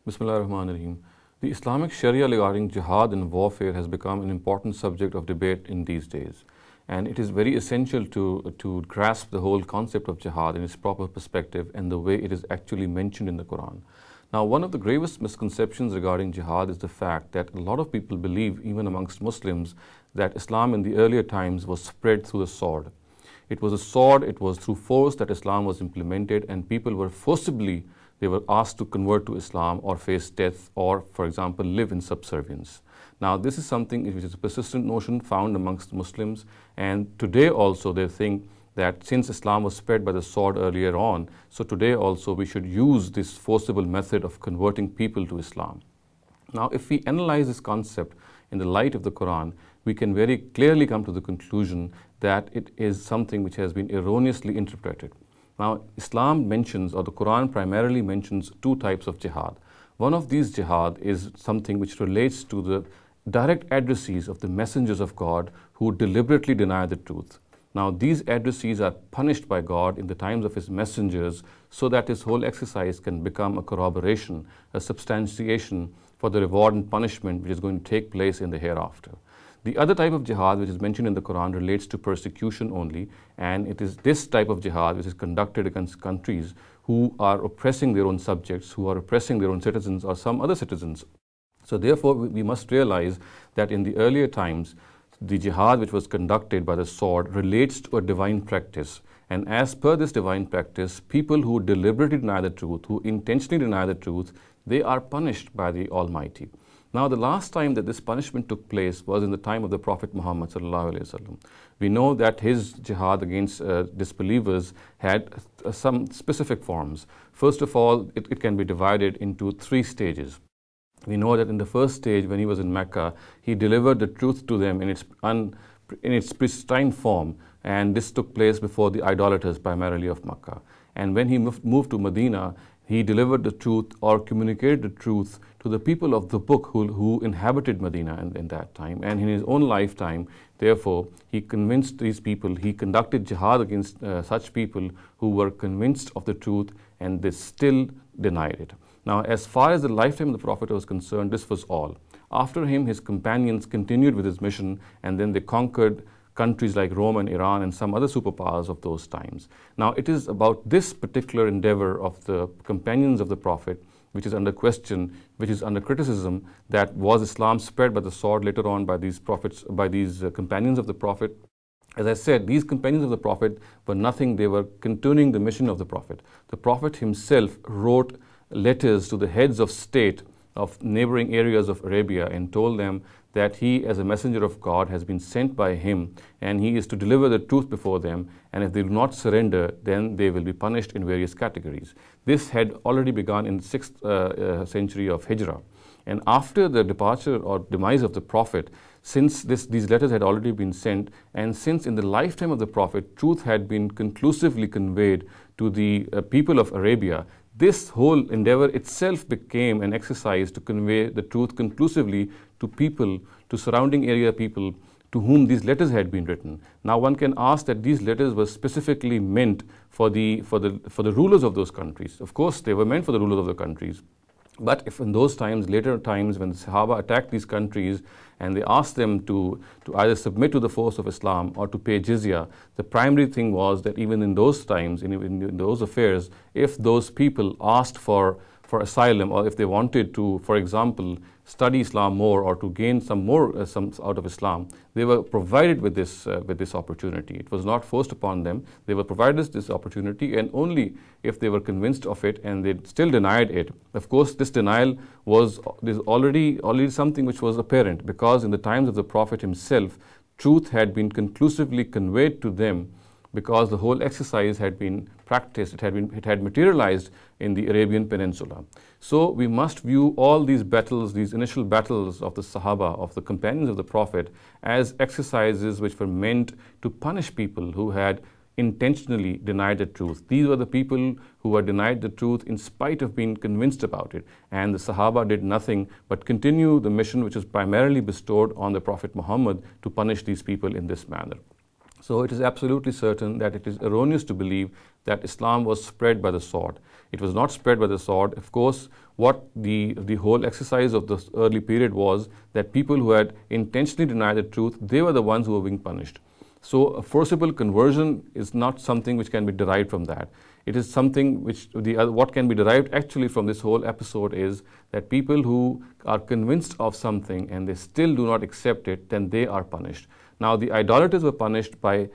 Bismillah ar-Rahman ar-Rahim. The Islamic Sharia regarding jihad and warfare has become an important subject of debate in these days. And it is very essential to grasp the whole concept of jihad in its proper perspective and the way it is actually mentioned in the Quran. Now, one of the gravest misconceptions regarding jihad is the fact that a lot of people believe, even amongst Muslims, that Islam in the earlier times was spread through the sword. It was a sword, it was through force that Islam was implemented, and people were forcibly asked to convert to Islam or face death or, for example, live in subservience. Now, this is something which is a persistent notion found amongst Muslims, and today also they think that since Islam was spread by the sword earlier on, so today also we should use this forcible method of converting people to Islam. Now, if we analyze this concept in the light of the Quran, we can very clearly come to the conclusion that it is something which has been erroneously interpreted. Now, Islam mentions, or the Quran primarily mentions, two types of jihad. One of these jihad is something which relates to the direct addressees of the messengers of God who deliberately deny the truth. Now, these addressees are punished by God in the times of His messengers so that this whole exercise can become a corroboration, a substantiation for the reward and punishment which is going to take place in the hereafter. The other type of jihad which is mentioned in the Quran relates to persecution only, and it is this type of jihad which is conducted against countries who are oppressing their own subjects, who are oppressing their own citizens or some other citizens. So therefore, we must realize that in the earlier times, the jihad which was conducted by the sword relates to a divine practice. And as per this divine practice, people who deliberately deny the truth, who intentionally deny the truth, they are punished by the Almighty. Now, the last time that this punishment took place was in the time of the Prophet Muhammad sallallahu alaihi wasallam. We know that his jihad against disbelievers had some specific forms. First of all, it can be divided into three stages. We know that in the first stage, when he was in Mecca, he delivered the truth to them in its pristine form, and this took place before the idolaters primarily of Mecca. And when he moved to Medina, he delivered the truth or communicated the truth to the people of the book who inhabited Medina in that time. And in his own lifetime, therefore, he convinced these people, he conducted jihad against such people who were convinced of the truth and they still denied it. Now, as far as the lifetime of the Prophet was concerned, this was all. After him, his companions continued with his mission, and then they conquered countries like Rome and Iran and some other superpowers of those times. Now, it is about this particular endeavor of the companions of the Prophet which is under question, which is under criticism, that was Islam spread by the sword later on by these prophets, by these companions of the Prophet. As I said, these companions of the Prophet were nothing, they were continuing the mission of the Prophet. The Prophet himself wrote letters to the heads of state of neighboring areas of Arabia and told them that he, as a messenger of God, has been sent by him and he is to deliver the truth before them, and if they do not surrender, then they will be punished in various categories. This had already begun in the 6th century of Hijrah. And after the departure or demise of the Prophet, since these letters had already been sent, and since in the lifetime of the Prophet, truth had been conclusively conveyed to the people of Arabia, this whole endeavor itself became an exercise to convey the truth conclusively to people, to surrounding area people to whom these letters had been written. Now, one can ask that these letters were specifically meant for the rulers of those countries. Of course, they were meant for the rulers of the countries. But if in those times, later times, when the Sahaba attacked these countries and they asked them to either submit to the force of Islam or to pay jizya, the primary thing was that even in those times, in those affairs, if those people asked for asylum, or if they wanted to, for example, study Islam more or to gain some out of Islam, they were provided with this opportunity. It was not forced upon them. They were provided this opportunity, and only if they were convinced of it and they still denied it. Of course, this denial was already something which was apparent, because in the times of the Prophet himself, truth had been conclusively conveyed to them, because the whole exercise had been practiced, it had materialized in the Arabian Peninsula. So we must view all these battles, these initial battles of the Sahaba, of the companions of the Prophet, as exercises which were meant to punish people who had intentionally denied the truth. These were the people who were denied the truth in spite of being convinced about it. And the Sahaba did nothing but continue the mission which was primarily bestowed on the Prophet Muhammad to punish these people in this manner. So it is absolutely certain that it is erroneous to believe that Islam was spread by the sword. It was not spread by the sword. Of course, what the whole exercise of this early period was that people who had intentionally denied the truth, they were the ones who were being punished. So a forcible conversion is not something which can be derived from that. It is something which what can be derived actually from this whole episode is that people who are convinced of something and they still do not accept it, then they are punished. Now the idolaters were punished by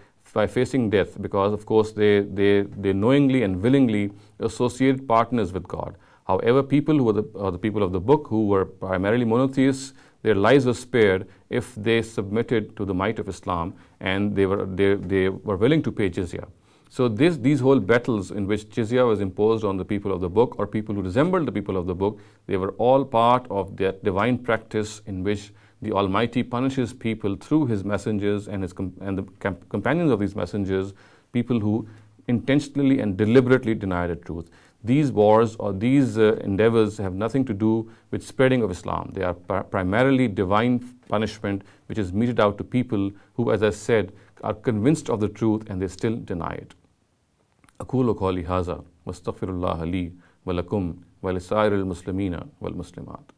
facing death because of course they knowingly and willingly associated partners with God. However, people who were the people of the book who were primarily monotheists, their lives were spared if they submitted to the might of Islam and they were willing to pay jizya. So these whole battles in which jizya was imposed on the people of the book or people who resembled the people of the book, they were all part of that divine practice in which the Almighty punishes people through His messengers and the companions of these messengers, people who intentionally and deliberately deny the truth. These wars or these endeavors have nothing to do with spreading of Islam. They are primarily divine punishment which is meted out to people who, as I said, are convinced of the truth and they still deny it. أقول قولي هذا واستغفر الله لي ولكم ولسائر المسلمين والمسلمات.